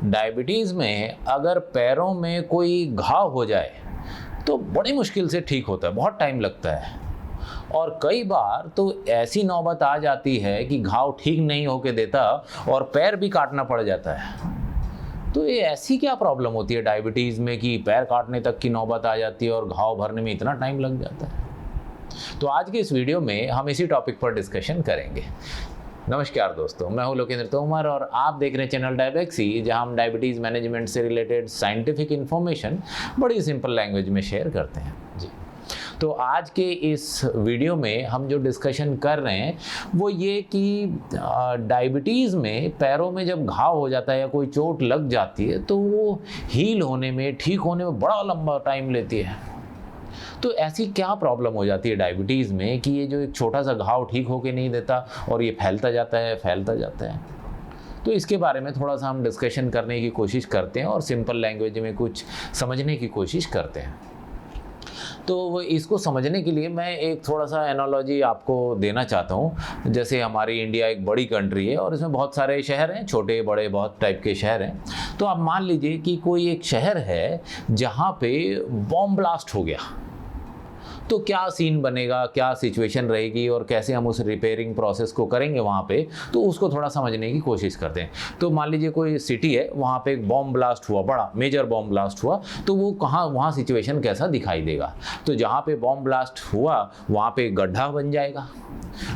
Diabetes में अगर पैरों में कोई घाव हो जाए तो बड़ी मुश्किल से ठीक होता है, बहुत टाइम लगता है। और कई बार तो ऐसी नौबत आ जाती है कि घाव ठीक नहीं होके देता और पैर भी काटना पड़ जाता है। तो ये ऐसी क्या प्रॉब्लम होती है डायबिटीज़ में कि पैर काटने तक की नौबत आ जाती है और घाव भरने में इतना टाइम लग जाता है? तो आज के इस वीडियो में हम इसी टॉपिक पर डिस्कशन करेंगे। नमस्कार दोस्तों, मैं हूं लोकेंद्र तोमर और आप देख रहे हैं चैनल डायबेक्सी, जहां हम डायबिटीज़ मैनेजमेंट से रिलेटेड साइंटिफिक इन्फॉर्मेशन बड़ी सिंपल लैंग्वेज में शेयर करते हैं जी। तो आज के इस वीडियो में हम जो डिस्कशन कर रहे हैं वो ये कि डायबिटीज़ में पैरों में जब घाव हो जाता है या कोई चोट लग जाती है तो वो हील होने में, ठीक होने में बड़ा लंबा टाइम लेती है। तो ऐसी क्या प्रॉब्लम हो जाती है डायबिटीज़ में कि ये जो एक छोटा सा घाव ठीक होके नहीं देता और ये फैलता जाता है। तो इसके बारे में थोड़ा सा हम डिस्कशन करने की कोशिश करते हैं और सिंपल लैंग्वेज में कुछ समझने की कोशिश करते हैं। तो इसको समझने के लिए मैं एक थोड़ा सा एनालॉजी आपको देना चाहता हूँ। जैसे हमारी इंडिया एक बड़ी कंट्री है और इसमें बहुत सारे शहर हैं, छोटे बड़े बहुत टाइप के शहर हैं। तो आप मान लीजिए कि कोई एक शहर है जहाँ पे बॉम्ब ब्लास्ट हो गया, तो क्या सीन बनेगा, क्या सिचुएशन रहेगी और कैसे हम उस रिपेयरिंग प्रोसेस को करेंगे वहाँ पे, तो उसको थोड़ा समझने की कोशिश करते हैं। तो मान लीजिए कोई सिटी है, वहाँ पे एक बॉम्ब ब्लास्ट हुआ, बड़ा मेजर बॉम्ब ब्लास्ट हुआ, तो वो कहाँ, वहाँ सिचुएशन कैसा दिखाई देगा। तो जहाँ पे बॉम्ब ब्लास्ट हुआ वहाँ पे गड्ढा बन जाएगा,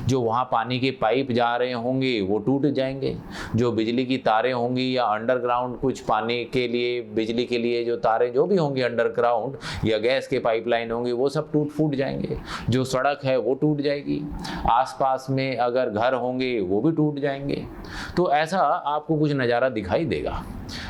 जो वहाँ पानी के पाइप जा रहे होंगे वो टूट जाएंगे, जो बिजली की तारें होंगी या अंडरग्राउंड कुछ पानी के लिए, बिजली के लिए जो तारें जो भी होंगी अंडरग्राउंड या गैस के पाइपलाइन होंगे वो सब टूट जाएंगे, जो सड़क है वो टूट जाएगी, आसपास में अगर घर होंगे वो भी टूट जाएंगे। तो ऐसा आपको कुछ नज़ारा दिखाई देगा।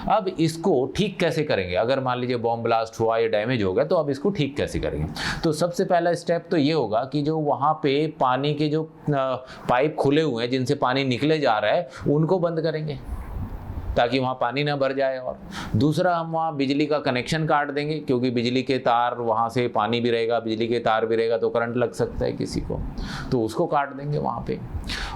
अब इसको ठीक कैसे करेंगे? अगर मान लीजिए बॉम्ब ब्लास्ट हुआ या डैमेज हो गया तो अब इसको ठीक कैसे करेंगे? तो सबसे पहला स्टेप तो ये होगा कि जो वहाँ पे पानी के जो पाइप खुले हुए हैं जिनसे पानी निकले जा रहा है उनको बंद करेंगे ताकि वहाँ पानी ना भर जाए। और दूसरा, हम वहाँ बिजली का कनेक्शन काट देंगे, क्योंकि बिजली के तार, वहाँ से पानी भी रहेगा, बिजली के तार भी रहेगा तो करंट लग सकता है किसी को, तो उसको काट देंगे वहाँ पे।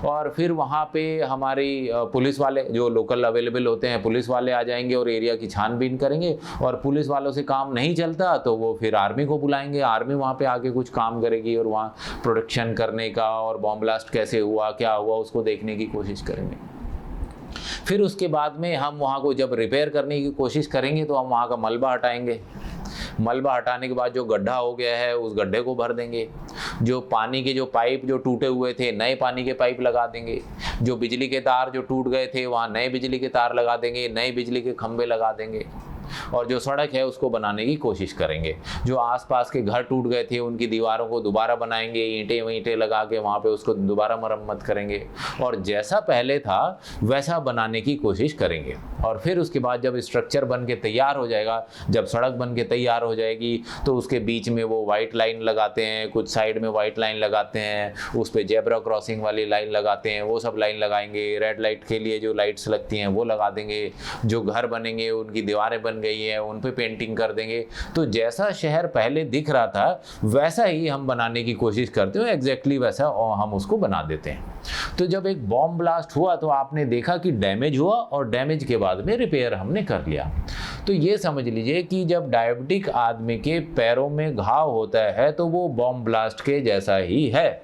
और फिर वहाँ पे हमारी पुलिस वाले जो लोकल अवेलेबल होते हैं, पुलिस वाले आ जाएंगे और एरिया की छानबीन करेंगे। और पुलिस वालों से काम नहीं चलता तो वो फिर आर्मी को बुलाएंगे, आर्मी वहाँ पे आके कुछ काम करेगी और वहाँ प्रोटेक्शन करने का और बॉम्ब ब्लास्ट कैसे हुआ, क्या हुआ, उसको देखने की कोशिश करेंगे। फिर उसके बाद में हम वहाँ को जब रिपेयर करने की कोशिश करेंगे तो हम वहाँ का मलबा हटाएंगे। मलबा हटाने के बाद जो गड्ढा हो गया है उस गड्ढे को भर देंगे, जो पानी के जो पाइप जो टूटे हुए थे नए पानी के पाइप लगा देंगे, जो बिजली के तार जो टूट गए थे वहाँ नए बिजली के तार लगा देंगे, नए बिजली के खंभे लगा देंगे। और जो सड़क है उसको बनाने की कोशिश करेंगे। जो आसपास के घर टूट गए थे उनकी दीवारों को दोबारा बनाएंगे, ईंटें लगा के वहाँ पे उसको दोबारा मरम्मत करेंगे और जैसा पहले था वैसा बनाने की कोशिश करेंगे। और फिर उसके बाद जब स्ट्रक्चर बन के तैयार हो जाएगा, जब सड़क बन के तैयार हो जाएगी तो उसके बीच में वो वाइट लाइन लगाते हैं, कुछ साइड में वाइट लाइन लगाते हैं, उस पर जेब्रा क्रॉसिंग वाली लाइन लगाते हैं, वो सब लाइन लगाएंगे। रेड लाइट के लिए जो लाइट्स लगती हैं वो लगा देंगे। जो घर बनेंगे उनकी दीवारें बन गई है उन पे पेंटिंग कर देंगे। तो जैसा शहर पहले दिख रहा था वैसा ही हम बनाने की कोशिश करते हो, एग्जैक्टली वैसा हम उसको बना देते हैं। तो जब एक बॉम्ब ब्लास्ट हुआ तो आपने देखा कि डैमेज हुआ और डैमेज के बाद में रिपेयर हमने कर लिया। तो ये समझ लीजिए कि जब डायबिटिक आदमी के पैरों में घाव होता है तो वो बॉम्ब ब्लास्ट के जैसा ही है।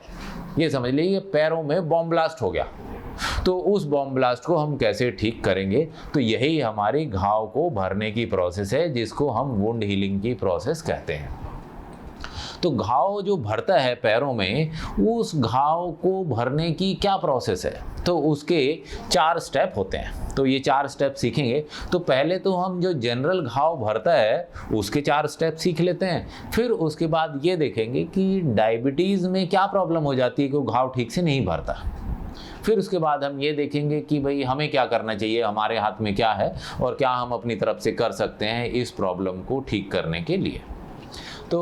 ये समझ लीजिए पैरों में बॉम्ब ब्लास्ट हो गया, तो उस बॉम्ब ब्लास्ट को हम कैसे ठीक करेंगे? तो यही हमारी घाव को भरने की प्रोसेस है, जिसको हम वुंड हीलिंग की प्रोसेस कहते हैं। तो घाव जो भरता है पैरों में, उस घाव को भरने की क्या प्रोसेस है? तो उसके 4 स्टेप होते हैं। तो ये 4 स्टेप सीखेंगे। तो पहले तो हम जो जनरल घाव भरता है उसके 4 स्टेप सीख लेते हैं। फिर उसके बाद ये देखेंगे कि डायबिटीज़ में क्या प्रॉब्लम हो जाती है कि वो घाव ठीक से नहीं भरता। फिर उसके बाद हम ये देखेंगे कि भाई हमें क्या करना चाहिए, हमारे हाथ में क्या है और क्या हम अपनी तरफ से कर सकते हैं इस प्रॉब्लम को ठीक करने के लिए। तो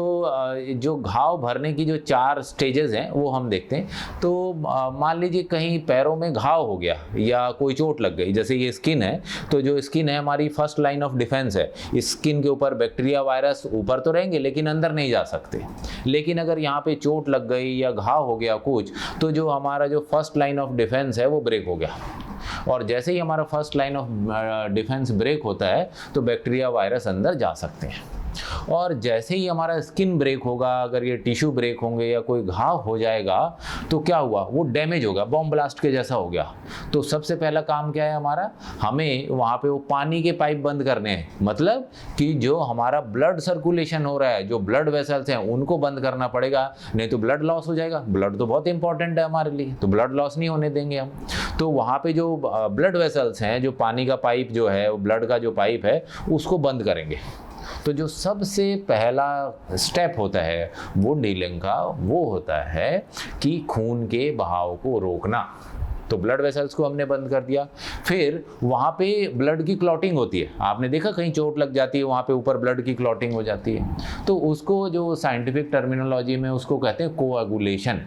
जो घाव भरने की जो 4 स्टेजेस हैं वो हम देखते हैं। तो मान लीजिए कहीं पैरों में घाव हो गया या कोई चोट लग गई, जैसे ये स्किन है, तो जो स्किन है हमारी फर्स्ट लाइन ऑफ डिफेंस है। इस स्किन के ऊपर बैक्टीरिया वायरस ऊपर तो रहेंगे लेकिन अंदर नहीं जा सकते। लेकिन अगर यहाँ पे चोट लग गई या घाव हो गया कुछ, तो जो हमारा जो फर्स्ट लाइन ऑफ डिफेंस है वो ब्रेक हो गया। और जैसे ही हमारा first line of defence break होता है तो बैक्टीरिया वायरस अंदर जा सकते हैं। और जैसे ही हमारा स्किन ब्रेक होगा, अगर ये टिश्यू ब्रेक होंगे या कोई घाव हो जाएगा तो क्या हुआ, वो डैमेज होगा, बॉम्ब ब्लास्ट के जैसा हो गया। तो सबसे पहला काम क्या है हमारा, हमें वहाँ पे वो पानी के पाइप बंद करने हैं। मतलब कि जो हमारा ब्लड सर्कुलेशन हो रहा है, जो ब्लड वेसल्स हैं उनको बंद करना पड़ेगा, नहीं तो ब्लड लॉस हो जाएगा। ब्लड तो बहुत इंपॉर्टेंट है हमारे लिए, तो ब्लड लॉस नहीं होने देंगे हम। तो वहाँ पे जो ब्लड वेसल्स हैं, जो पानी का पाइप जो है, वो ब्लड का जो पाइप है उसको बंद करेंगे। तो जो सबसे पहला स्टेप होता है वो डीलिंग का, वो होता है कि खून के बहाव को रोकना। तो ब्लड वेसल्स को हमने बंद कर दिया। फिर वहाँ पे ब्लड की क्लॉटिंग होती है, आपने देखा कहीं चोट लग जाती है वहाँ पे ऊपर ब्लड की क्लॉटिंग हो जाती है, तो उसको जो साइंटिफिक टर्मिनोलॉजी में उसको कहते हैं कोआगुलेशन।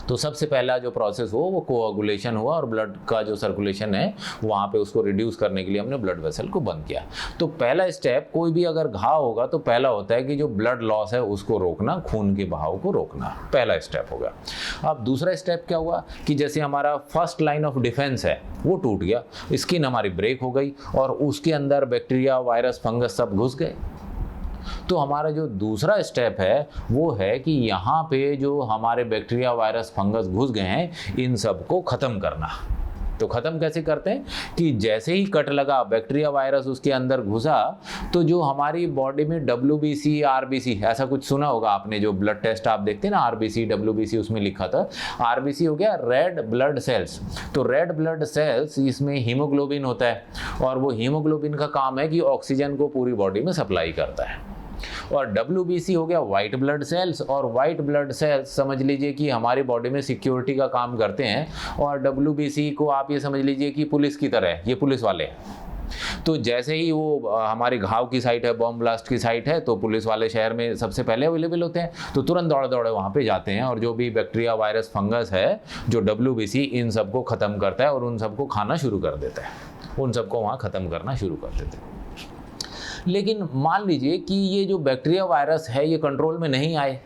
तो सबसे पहला जो प्रोसेस हो वो कोआगुलेशन हुआ और ब्लड का जो सर्कुलेशन है वहाँ पे उसको रिड्यूस करने के लिए हमने ब्लड वेसल को बंद किया। तो पहला स्टेप, कोई भी अगर घाव होगा तो पहला होता है कि जो ब्लड लॉस है उसको रोकना, खून के बहाव को रोकना, पहला स्टेप होगा। अब दूसरा स्टेप क्या हुआ कि जैसे हमारा फर्स्ट लाइन ऑफ डिफेंस है वो टूट गया, स्किन हमारी ब्रेक हो गई और उसके अंदर बैक्टीरिया, वायरस, फंगस सब घुस गए। तो हमारा जो दूसरा स्टेप है वो है कि यहाँ पे जो हमारे बैक्टीरिया, वायरस, फंगस घुस गए हैं इन सब को ख़त्म करना। तो ख़त्म कैसे करते हैं कि जैसे ही कट लगा, बैक्टीरिया, वायरस उसके अंदर घुसा, तो जो हमारी बॉडी में WBC, RBC, ऐसा कुछ सुना होगा आपने, जो ब्लड टेस्ट आप देखते हैं ना, RBC, WBC, उसमें लिखा था RBC हो गया रेड ब्लड सेल्स। तो रेड ब्लड सेल्स, इसमें हीमोग्लोबिन होता है और वो हीमोग्लोबिन का काम है कि ऑक्सीजन को पूरी बॉडी में सप्लाई करता है। और WBC हो गया वाइट ब्लड सेल्स, और वाइट ब्लड सेल्स समझ लीजिए कि हमारी बॉडी में सिक्योरिटी का काम करते हैं। और WBC को आप ये समझ लीजिए कि पुलिस की तरह है, ये पुलिस वाले हैं। तो जैसे ही वो हमारे घाव की साइट है, बॉम्ब ब्लास्ट की साइट है, तो पुलिस वाले शहर में सबसे पहले अवेलेबल होते हैं, तो तुरंत दौड़े दौड़े वहाँ पे जाते हैं और जो भी बैक्टीरिया, वायरस, फंगस है, जो WBC इन सबको ख़त्म करता है और उन सबको खाना शुरू कर देता है, उन सबको वहाँ ख़त्म करना शुरू कर देते हैं। लेकिन मान लीजिए कि ये जो बैक्टीरिया, वायरस है ये कंट्रोल में नहीं आए,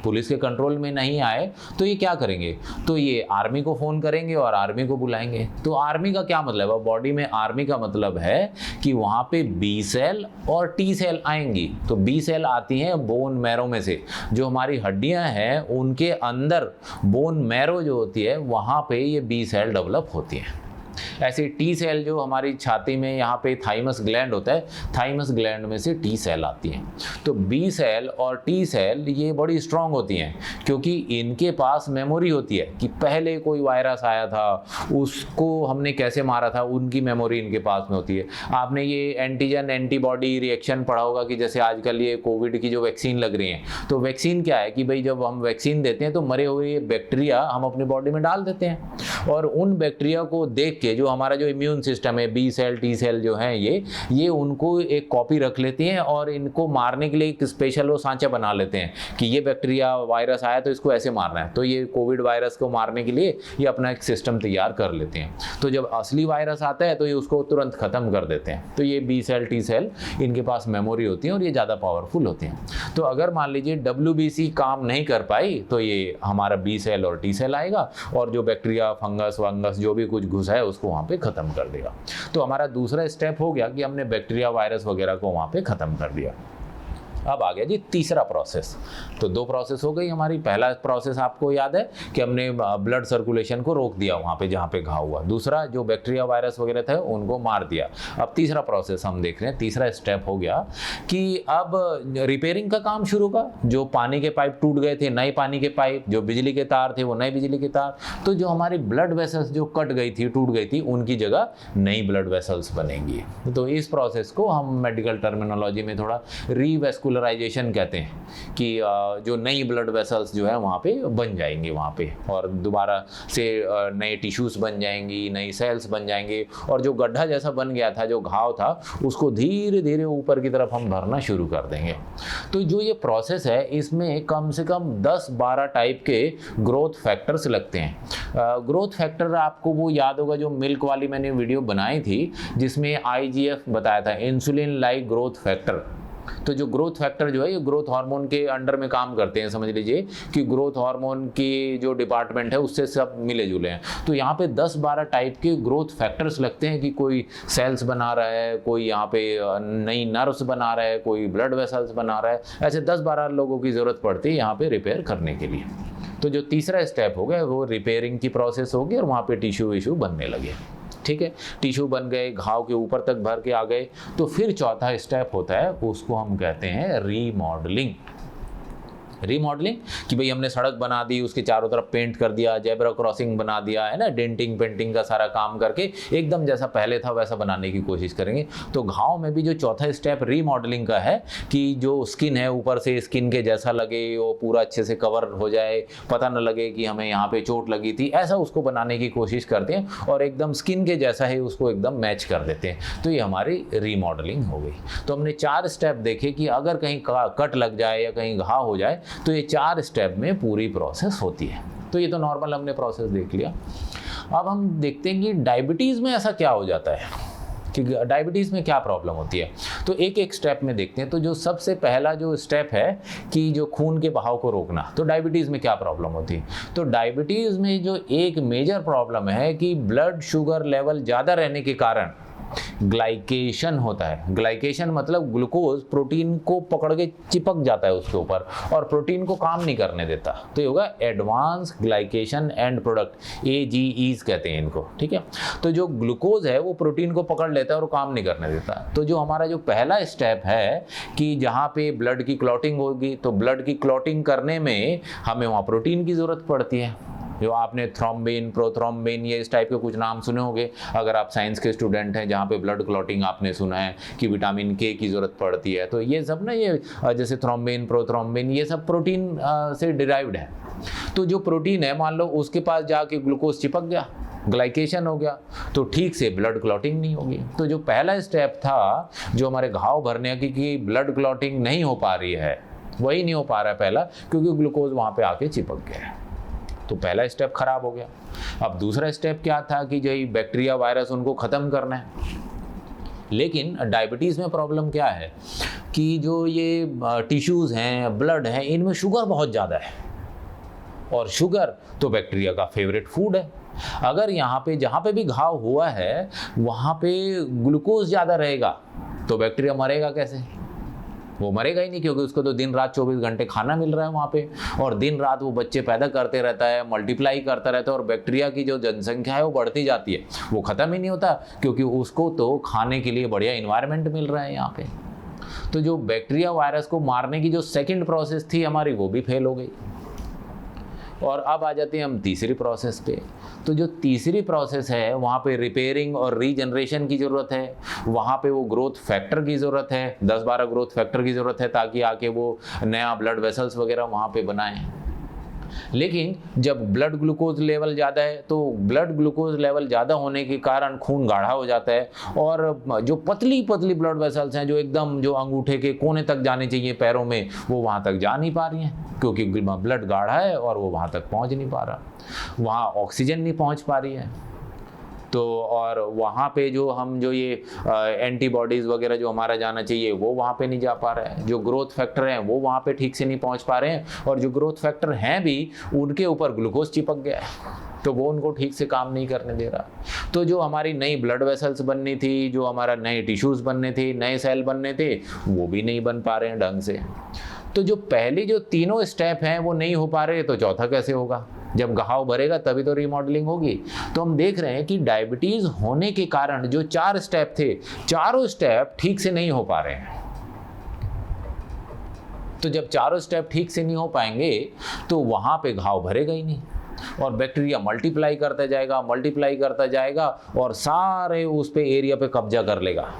पुलिस के कंट्रोल में नहीं आए, तो ये क्या करेंगे, तो ये आर्मी को फ़ोन करेंगे और आर्मी को बुलाएंगे। तो आर्मी का क्या मतलब है, बॉडी में आर्मी का मतलब है कि वहाँ पे B सेल और T सेल आएंगी। तो B सेल आती हैं बोन मैरो में से, जो हमारी हड्डियाँ हैं उनके अंदर बोन मैरो जो होती है वहाँ पे ये B सेल डेवलप होती हैं। ऐसे T सेल जो हमारी छाती में यहाँ पे थाइमस ग्लैंड होता है, थाइमस ग्लैंड में से T सेल आती हैं। तो B सेल और T सेल ये बड़ी स्ट्रांग होती हैं क्योंकि इनके पास मेमोरी होती है कि पहले कोई वायरस आया था उसको हमने कैसे मारा था, उनकी मेमोरी इनके पास में होती है। आपने ये एंटीजन एंटीबॉडी रिएक्शन पढ़ा होगा कि जैसे आजकल ये कोविड की जो वैक्सीन लग रही है, तो वैक्सीन क्या है कि भाई जब हम वैक्सीन देते हैं तो मरे हुए बैक्टीरिया हम अपनी बॉडी में डाल देते हैं और उन बैक्टीरिया को देख के जो हमारा जो इम्यून सिस्टम है, B सेल, T सेल जो हैं ये उनको एक कॉपी रख लेती हैं और इनको मारने के लिए एक स्पेशल वो सांचा बना लेते हैं कि ये बैक्टीरिया, वायरस आया तो इसको ऐसे मारना है। तो ये कोविड वायरस को मारने के लिए ये अपना एक सिस्टम तैयार कर लेते हैं। तो जब असली वायरस आता है तो ये उसको तुरंत ख़त्म कर देते हैं। तो ये B सेल, T सेल इनके पास मेमोरी होती है और ये ज़्यादा पावरफुल होते हैं। तो अगर मान लीजिए WBC काम नहीं कर पाई तो ये हमारा B सेल और T सेल आएगा और जो बैक्टीरिया, फंगस वंगस जो भी कुछ घुसा है उसको वहाँ पे ख़त्म कर देगा। तो हमारा दूसरा स्टेप हो गया कि हमने बैक्टीरिया, वायरस वगैरह को वहाँ पे ख़त्म कर दिया। अब आ गया जी तीसरा प्रोसेस। तो दो प्रोसेस हो गई हमारी। पहला प्रोसेस आपको याद है कि हमने ब्लड सर्कुलेशन को रोक दिया वहाँ पे जहाँ पे घाव हुआ। दूसरा जो बैक्टीरिया, वायरस वगैरह थे उनको मार दिया। अब तीसरा प्रोसेस हम देख रहे हैं, तीसरा स्टेप हो गया कि अब रिपेयरिंग का काम शुरू होगा। जो पानी के पाइप टूट गए थे, नए पानी के पाइप, जो बिजली के तार थे वो नए बिजली के तार, तो जो हमारी ब्लड वेसल्स जो कट गई थी, टूट गई थी, उनकी जगह नई ब्लड वेसल्स बनेंगी। तो इस प्रोसेस को हम मेडिकल टर्मिनोलॉजी में थोड़ा रीवेस्कुलराइजेशन कहते हैं कि जो नई ब्लड वेसल्स जो है वहाँ पे बन जाएंगी वहाँ पे, और दोबारा से नए टिश्यूज बन जाएंगी, नई सेल्स बन जाएंगे, और जो गड्ढा जैसा बन गया था, जो घाव था, उसको धीरे धीरे ऊपर की तरफ हम भरना शुरू कर देंगे। तो जो ये प्रोसेस है इसमें कम से कम 10-12 टाइप के ग्रोथ फैक्टर्स लगते हैं। ग्रोथ फैक्टर आपको वो याद होगा जो मिल्क वाली मैंने वीडियो बनाई थी जिसमें IGF बताया था, इंसुलिन लाइक ग्रोथ फैक्टर। तो जो ग्रोथ फैक्टर जो है ये ग्रोथ हार्मोन के अंडर में काम करते हैं। समझ लीजिए कि ग्रोथ हार्मोन की जो डिपार्टमेंट है उससे सब मिले जुले हैं। तो यहाँ पे 10-12 टाइप के ग्रोथ फैक्टर्स लगते हैं कि कोई सेल्स बना रहा है, कोई यहाँ पे नई नर्व्स बना रहा है, कोई ब्लड वेसल्स बना रहा है। ऐसे 10-12 लोगों की ज़रूरत पड़ती है यहाँ पे रिपेयर करने के लिए। तो जो तीसरा स्टेप हो गया वो रिपेयरिंग की प्रोसेस होगी और वहाँ पे टिश्यू विश्यू बनने लगे। ठीक है, टिश्यू बन गए, घाव के ऊपर तक भर के आ गए। तो फिर चौथा स्टेप होता है, उसको हम कहते हैं रीमॉडलिंग। रीमॉडलिंग कि भाई हमने सड़क बना दी, उसके चारों तरफ पेंट कर दिया, जेब्रा क्रॉसिंग बना दिया है ना, डेंटिंग पेंटिंग का सारा काम करके एकदम जैसा पहले था वैसा बनाने की कोशिश करेंगे। तो घाव में भी जो चौथा स्टेप रीमॉडलिंग का है कि जो स्किन है ऊपर से स्किन के जैसा लगे, वो पूरा अच्छे से कवर हो जाए, पता न लगे कि हमें यहाँ पे चोट लगी थी, ऐसा उसको बनाने की कोशिश करते हैं और एकदम स्किन के जैसा है उसको एकदम मैच कर देते हैं। तो ये हमारी रीमॉडलिंग हो गई। तो हमने 4 स्टेप देखे कि अगर कहीं कट लग जाए या कहीं घाव हो जाए तो ये 4 स्टेप में पूरी प्रोसेस होती है। तो ये तो नॉर्मल हमने प्रोसेस देख लिया। अब हम देखते हैं कि डायबिटीज़ में ऐसा क्या हो जाता है, कि डायबिटीज़ में क्या प्रॉब्लम होती है। तो एक एक स्टेप में देखते हैं। तो जो सबसे पहला जो स्टेप है कि जो खून के बहाव को रोकना, तो डायबिटीज़ में क्या प्रॉब्लम होती है। तो डायबिटीज़ में जो एक मेजर प्रॉब्लम है कि ब्लड शुगर लेवल ज़्यादा रहने के कारण ग्लाइकेशन होता है। ग्लाइकेशन मतलब ग्लूकोज प्रोटीन को पकड़ के चिपक जाता है उसके ऊपर और प्रोटीन को काम नहीं करने देता। तो ये होगा advance glycation end product, AGEs कहते हैं इनको। ठीक है, तो जो ग्लूकोज है वो प्रोटीन को पकड़ लेता है और काम नहीं करने देता। तो जो हमारा जो पहला स्टेप है कि जहाँ पे ब्लड की क्लॉटिंग होगी, तो ब्लड की क्लॉटिंग करने में हमें वहाँ प्रोटीन की ज़रूरत पड़ती है। जो आपने थ्रोम्बिन, प्रोथ्रोम्बिन, ये इस टाइप के कुछ नाम सुने होंगे अगर आप साइंस के स्टूडेंट हैं, जहाँ पे ब्लड क्लॉटिंग आपने सुना है कि विटामिन K की ज़रूरत पड़ती है। तो ये सब ना, ये जैसे थ्रोम्बिन, प्रोथ्रोम्बिन, ये सब प्रोटीन से डिराइव्ड है। तो जो प्रोटीन है, मान लो उसके पास जाके ग्लूकोज चिपक गया, ग्लाइकेशन हो गया, तो ठीक से ब्लड क्लॉटिंग नहीं होगी। तो जो पहला स्टेप था जो हमारे घाव भरने की ब्लड क्लॉटिंग नहीं हो पा रही है, वही नहीं हो पा रहा है पहला, क्योंकि ग्लूकोज वहाँ पे आके चिपक गया है। तो पहला स्टेप खराब हो गया। अब दूसरा स्टेप क्या था कि जो बैक्टीरिया वायरस उनको ख़त्म करना है। लेकिन डायबिटीज़ में प्रॉब्लम क्या है कि जो ये टिश्यूज़ हैं, ब्लड है, इनमें शुगर बहुत ज़्यादा है और शुगर तो बैक्टीरिया का फेवरेट फूड है। अगर यहाँ पे जहाँ पे भी घाव हुआ है वहाँ पे ग्लूकोज ज़्यादा रहेगा तो बैक्टीरिया मरेगा कैसे? वो मरेगा ही नहीं, क्योंकि उसको तो दिन रात 24 घंटे खाना मिल रहा है वहाँ पे, और दिन रात वो बच्चे पैदा करते रहता है, मल्टीप्लाई करता रहता है, और बैक्टीरिया की जो जनसंख्या है वो बढ़ती जाती है, वो ख़त्म ही नहीं होता, क्योंकि उसको तो खाने के लिए बढ़िया इन्वायरमेंट मिल रहा है यहाँ पे। तो जो बैक्टीरिया वायरस को मारने की जो सेकेंड प्रोसेस थी हमारी, वो भी फेल हो गई। और अब आ जाते हैं हम तीसरी प्रोसेस पे। तो जो तीसरी प्रोसेस है वहाँ पे रिपेयरिंग और रीजनरेशन की ज़रूरत है। वहाँ पे वो ग्रोथ फैक्टर की ज़रूरत है, 10-12 ग्रोथ फैक्टर की ज़रूरत है, ताकि आके वो नया ब्लड वेसल्स वगैरह वहाँ पे बनाएं। लेकिन जब ब्लड ग्लूकोज लेवल ज़्यादा है, तो ब्लड ग्लूकोज लेवल ज़्यादा होने के कारण खून गाढ़ा हो जाता है, और जो पतली पतली ब्लड वेसल्स हैं जो एकदम जो अंगूठे के कोने तक जाने चाहिए पैरों में, वो वहाँ तक जा नहीं पा रही हैं, क्योंकि ब्लड गाढ़ा है और वो वहाँ तक पहुँच नहीं पा रहा, वहाँ ऑक्सीजन नहीं पहुँच पा रही है। तो और वहाँ पे जो हम जो ये एंटीबॉडीज़ वगैरह जो हमारा जाना चाहिए वो वहाँ पे नहीं जा पा रहा है। जो ग्रोथ फैक्टर हैं वो वहाँ पे ठीक से नहीं पहुँच पा रहे हैं, और जो ग्रोथ फैक्टर हैं भी उनके ऊपर ग्लूकोज चिपक गया है, तो वो उनको ठीक से काम नहीं करने दे रहा। तो जो हमारी नई ब्लड वेसल्स बननी थी, जो हमारा नए टिश्यूज़ बनने थे, नए सेल बनने थे, वो भी नहीं बन पा रहे हैं ढंग से। तो जो पहले जो तीनों स्टेप हैं वो नहीं हो पा रहे, तो चौथा कैसे होगा? जब घाव भरेगा तभी तो रीमॉडलिंग होगी। तो हम देख रहे हैं कि डायबिटीज़ होने के कारण जो 4 स्टेप थे, चारों स्टेप ठीक से नहीं हो पा रहे हैं। तो जब चारों स्टेप ठीक से नहीं हो पाएंगे तो वहाँ पे घाव भरेगा ही नहीं, और बैक्टीरिया मल्टीप्लाई करता जाएगा और सारे उस पे एरिया पे कब्जा कर लेगा।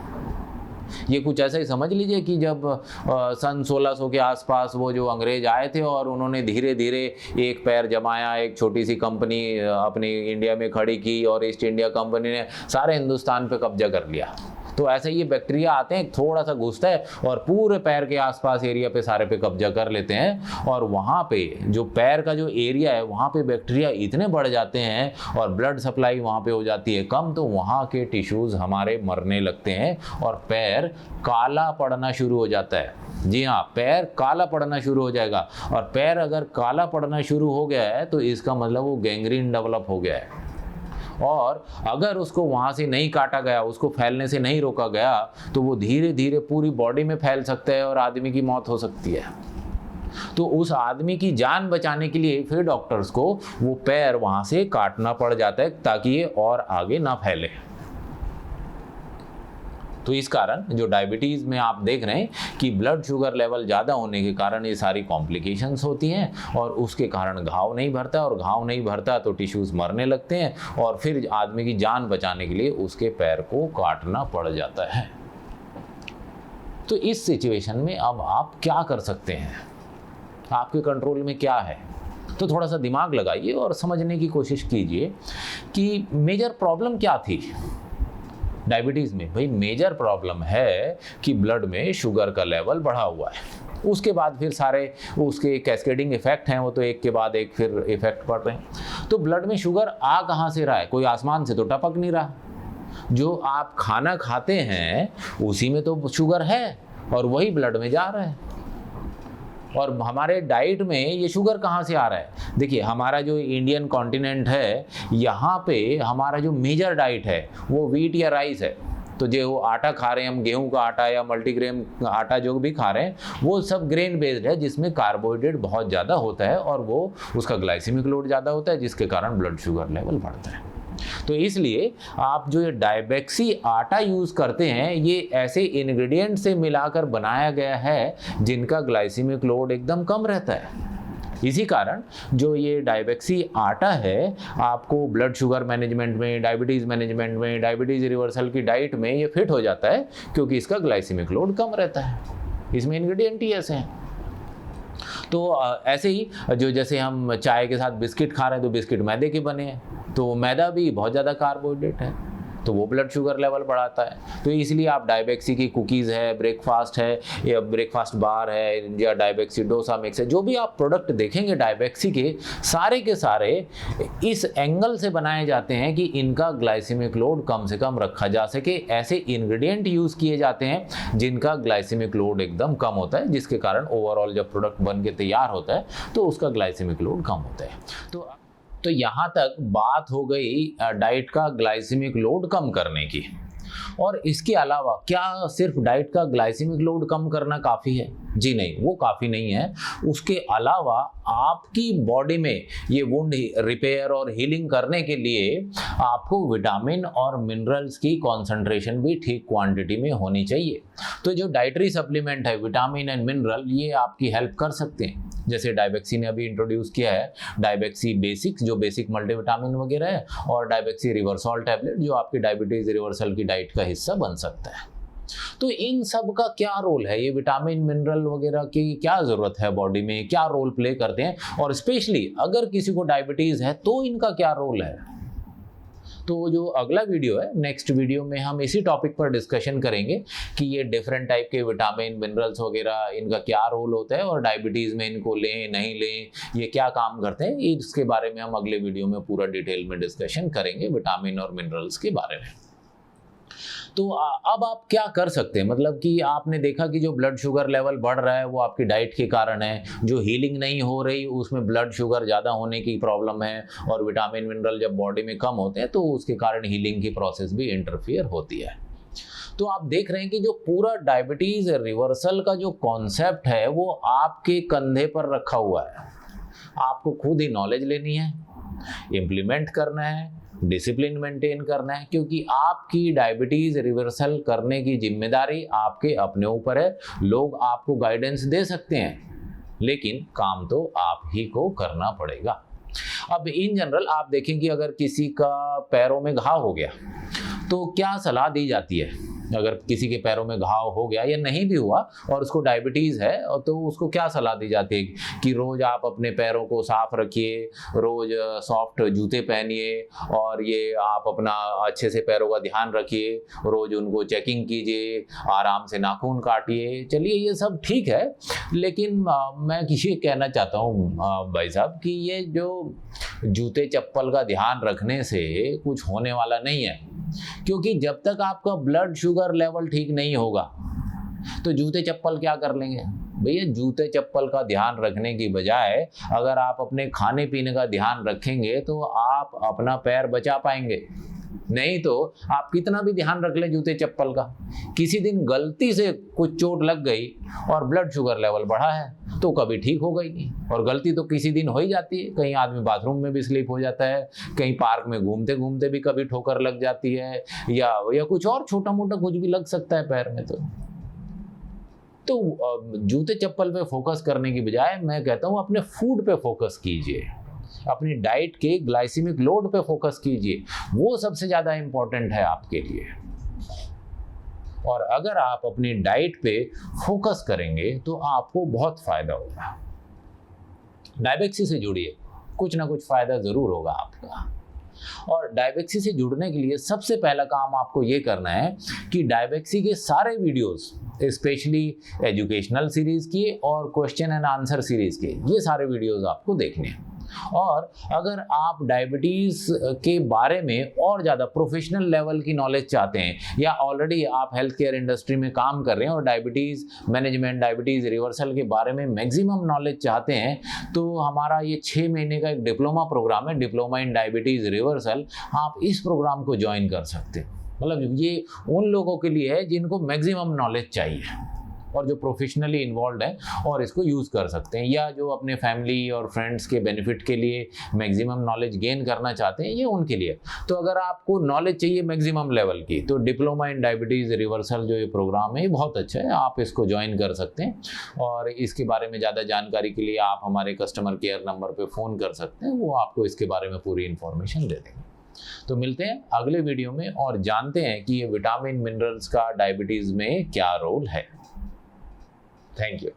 ये कुछ ऐसा ही समझ लीजिए कि जब सन 1600 के आसपास वो जो अंग्रेज आए थे और उन्होंने धीरे धीरे एक पैर जमाया, एक छोटी सी कंपनी अपनी इंडिया में खड़ी की, और ईस्ट इंडिया कंपनी ने सारे हिंदुस्तान पे कब्जा कर लिया। तो ऐसे ये बैक्टीरिया आते हैं, थोड़ा सा घुसता है और पूरे पैर के आसपास एरिया पे सारे पे कब्जा कर लेते हैं, और वहाँ पे जो पैर का जो एरिया है वहाँ पे बैक्टीरिया इतने बढ़ जाते हैं और ब्लड सप्लाई वहाँ पे हो जाती है कम, तो वहाँ के टिश्यूज़ हमारे मरने लगते हैं और पैर काला पड़ना शुरू हो जाता है। जी हाँ, पैर काला पड़ना शुरू हो जाएगा, और पैर अगर काला पड़ना शुरू हो गया है तो इसका मतलब वो गैंग्रीन डेवलप हो गया है, और अगर उसको वहाँ से नहीं काटा गया, उसको फैलने से नहीं रोका गया, तो वो धीरे धीरे पूरी बॉडी में फैल सकता है और आदमी की मौत हो सकती है। तो उस आदमी की जान बचाने के लिए फिर डॉक्टर्स को वो पैर वहाँ से काटना पड़ जाता है ताकि ये और आगे ना फैले। तो इस कारण जो डायबिटीज़ में आप देख रहे हैं कि ब्लड शुगर लेवल ज़्यादा होने के कारण ये सारी कॉम्प्लिकेशंस होती हैं, और उसके कारण घाव नहीं भरता, और घाव नहीं भरता तो टिश्यूज़ मरने लगते हैं, और फिर आदमी की जान बचाने के लिए उसके पैर को काटना पड़ जाता है। तो इस सिचुएशन में अब आप क्या कर सकते हैं, आपके कंट्रोल में क्या है? तो थोड़ा सा दिमाग लगाइए और समझने की कोशिश कीजिए कि मेजर प्रॉब्लम क्या थी डायबिटीज़ में। भाई मेजर प्रॉब्लम है कि ब्लड में शुगर का लेवल बढ़ा हुआ है, उसके बाद फिर सारे उसके कैस्केडिंग इफेक्ट हैं, वो तो एक के बाद एक फिर इफेक्ट पड़ रहे हैं। तो ब्लड में शुगर आ कहाँ से रहा है? कोई आसमान से तो टपक नहीं रहा। जो आप खाना खाते हैं उसी में तो शुगर है और वही ब्लड में जा रहा है। और हमारे डाइट में ये शुगर कहाँ से आ रहा है? देखिए, हमारा जो इंडियन कॉन्टिनेंट है, यहाँ पे हमारा जो मेजर डाइट है वो व्हीट या राइस है। तो जो आटा खा रहे हैं हम, गेहूं का आटा या मल्टीग्रेन आटा जो भी खा रहे हैं, वो सब ग्रेन बेस्ड है, जिसमें कार्बोहाइड्रेट बहुत ज़्यादा होता है और वो उसका ग्लाइसेमिक लोड ज़्यादा होता है, जिसके कारण ब्लड शुगर लेवल बढ़ता है। तो इसलिए आप जो ये डायबेक्सी आटा यूज़ करते हैं, ये ऐसे इंग्रेडिएंट से मिलाकर बनाया गया है जिनका ग्लाइसेमिक लोड एकदम कम रहता है। इसी कारण जो ये डायबेक्सी आटा है, आपको ब्लड शुगर मैनेजमेंट में, डायबिटीज़ मैनेजमेंट में, डायबिटीज़ रिवर्सल की डाइट में ये फिट हो जाता है, क्योंकि इसका ग्लाइसेमिक लोड कम रहता है, इसमें इंग्रेडिएंट ही ऐसे हैं। तो ऐसे ही जो जैसे हम चाय के साथ बिस्किट खा रहे हैं, तो बिस्किट मैदे के बने हैं, तो मैदा भी बहुत ज़्यादा कार्बोहाइड्रेट है, तो वो ब्लड शुगर लेवल बढ़ाता है। तो इसलिए आप डायबेक्सी की कुकीज़ है, ब्रेकफास्ट है या ब्रेकफास्ट बार है या डायबेक्सी डोसा मिक्स है, जो भी आप प्रोडक्ट देखेंगे डायबेक्सी के सारे इस एंगल से बनाए जाते हैं कि इनका ग्लाइसेमिक लोड कम से कम रखा जा सके। ऐसे इंग्रेडिएंट यूज़ किए जाते हैं जिनका ग्लाइसेमिक लोड एकदम कम होता है, जिसके कारण ओवरऑल जब प्रोडक्ट बन के तैयार होता है तो उसका ग्लाइसेमिक लोड कम होता है। तो यहाँ तक बात हो गई डाइट का ग्लाइसेमिक लोड कम करने की। और इसके अलावा क्या सिर्फ डाइट का ग्लाइसेमिक लोड कम करना काफ़ी है? जी नहीं, वो काफ़ी नहीं है। उसके अलावा आपकी बॉडी में ये वुंड रिपेयर और हीलिंग करने के लिए आपको विटामिन और मिनरल्स की कॉन्सेंट्रेशन भी ठीक क्वांटिटी में होनी चाहिए। तो जो डाइटरी सप्लीमेंट है, विटामिन एंड मिनरल, ये आपकी हेल्प कर सकते हैं। जैसे डायबेक्सी ने अभी इंट्रोड्यूस किया है डायबेक्सी बेसिक्स, जो बेसिक मल्टीविटामिन वगैरह है, और डायबेक्सी रिवर्सॉल टैबलेट, जो आपकी डायबिटीज़ रिवर्सल की डाइट का हिस्सा बन सकता है। तो इन सब का क्या रोल है? ये विटामिन मिनरल वगैरह की क्या ज़रूरत है बॉडी में, क्या रोल प्ले करते हैं, और स्पेशली अगर किसी को डायबिटीज़ है तो इनका क्या रोल है? तो जो अगला वीडियो है, नेक्स्ट वीडियो में हम इसी टॉपिक पर डिस्कशन करेंगे कि ये डिफरेंट टाइप के विटामिन मिनरल्स वगैरह, इनका क्या रोल होता है, और डायबिटीज़ में इनको लें नहीं लें, ये क्या काम करते हैं, इसके बारे में हम अगले वीडियो में पूरा डिटेल में डिस्कशन करेंगे, विटामिन और मिनरल्स के बारे में। तो अब आप क्या कर सकते हैं? मतलब कि आपने देखा कि जो ब्लड शुगर लेवल बढ़ रहा है वो आपकी डाइट के कारण है, जो हीलिंग नहीं हो रही उसमें ब्लड शुगर ज़्यादा होने की प्रॉब्लम है, और विटामिन मिनरल जब बॉडी में कम होते हैं तो उसके कारण हीलिंग की प्रोसेस भी इंटरफियर होती है। तो आप देख रहे हैं कि जो पूरा डायबिटीज़ रिवर्सल का जो कॉन्सेप्ट है वो आपके कंधे पर रखा हुआ है। आपको खुद ही नॉलेज लेनी है, इम्प्लीमेंट करना है, डिसिप्लिन मेंटेन करना है, क्योंकि आपकी डायबिटीज़ रिवर्सल करने की जिम्मेदारी आपके अपने ऊपर है। लोग आपको गाइडेंस दे सकते हैं, लेकिन काम तो आप ही को करना पड़ेगा। अब इन जनरल आप देखें कि अगर किसी का पैरों में घाव हो गया तो क्या सलाह दी जाती है? अगर किसी के पैरों में घाव हो गया या नहीं भी हुआ और उसको डायबिटीज़ है, और तो उसको क्या सलाह दी जाती है कि रोज़ आप अपने पैरों को साफ रखिए, रोज़ सॉफ्ट जूते पहनिए, और ये आप अपना अच्छे से पैरों का ध्यान रखिए, रोज़ उनको चेकिंग कीजिए, आराम से नाखून काटिए। चलिए ये सब ठीक है, लेकिन मैं ये कहना चाहता हूँ भाई साहब कि ये जो जूते चप्पल का ध्यान रखने से कुछ होने वाला नहीं है, क्योंकि जब तक आपका ब्लड शुगर लेवल ठीक नहीं होगा तो जूते चप्पल क्या कर लेंगे भैया। जूते चप्पल का ध्यान रखने की बजाय अगर आप अपने खाने पीने का ध्यान रखेंगे तो आप अपना पैर बचा पाएंगे। नहीं तो आप कितना भी ध्यान रख लें जूते चप्पल का, किसी दिन गलती से कुछ चोट लग गई और ब्लड शुगर लेवल बढ़ा है तो कभी ठीक हो गई नहीं। और गलती तो किसी दिन हो ही जाती है, कहीं आदमी बाथरूम में भी स्लिप हो जाता है, कहीं पार्क में घूमते घूमते भी कभी ठोकर लग जाती है, या कुछ और छोटा मोटा कुछ भी लग सकता है पैर में। तो जूते चप्पल पे फोकस करने की बजाय मैं कहता हूँ अपने फूड पे फोकस कीजिए, अपनी डाइट के ग्लाइसेमिक लोड पे फोकस कीजिए, वो सबसे ज़्यादा इम्पोर्टेंट है आपके लिए। और अगर आप अपनी डाइट पे फोकस करेंगे तो आपको बहुत फ़ायदा होगा। डायबेक्सी से जुड़िए, कुछ ना कुछ फ़ायदा ज़रूर होगा आपका। और डायबेक्सी से जुड़ने के लिए सबसे पहला काम आपको ये करना है कि डायबेक्सी के सारे वीडियोस, स्पेशली एजुकेशनल सीरीज़ की और क्वेश्चन एंड आंसर सीरीज़ के, ये सारे वीडियोस आपको देखने हैं। और अगर आप डायबिटीज़ के बारे में और ज़्यादा प्रोफेशनल लेवल की नॉलेज चाहते हैं, या ऑलरेडी आप हेल्थ केयर इंडस्ट्री में काम कर रहे हैं और डायबिटीज़ मैनेजमेंट, डायबिटीज़ रिवर्सल के बारे में मैक्सिमम नॉलेज चाहते हैं, तो हमारा ये 6 महीने का एक डिप्लोमा प्रोग्राम है, डिप्लोमा इन डायबिटीज़ रिवर्सल। आप इस प्रोग्राम को ज्वाइन कर सकते हैं। मतलब ये उन लोगों के लिए है जिनको मैक्सिमम नॉलेज चाहिए और जो प्रोफेशनली इन्वॉल्व हैं और इसको यूज़ कर सकते हैं, या जो अपने फैमिली और फ्रेंड्स के बेनिफिट के लिए मैक्सिमम नॉलेज गेन करना चाहते हैं, ये उनके लिए। तो अगर आपको नॉलेज चाहिए मैक्सिमम लेवल की, तो डिप्लोमा इन डायबिटीज़ रिवर्सल जो ये प्रोग्राम है, ये बहुत अच्छा है, आप इसको ज्वाइन कर सकते हैं। और इसके बारे में ज़्यादा जानकारी के लिए आप हमारे कस्टमर केयर नंबर पर फ़ोन कर सकते हैं, वो आपको इसके बारे में पूरी इन्फॉर्मेशन दे देंगे। तो मिलते हैं अगले वीडियो में और जानते हैं कि ये विटामिन मिनरल्स का डायबिटीज़ में क्या रोल है। Thank you.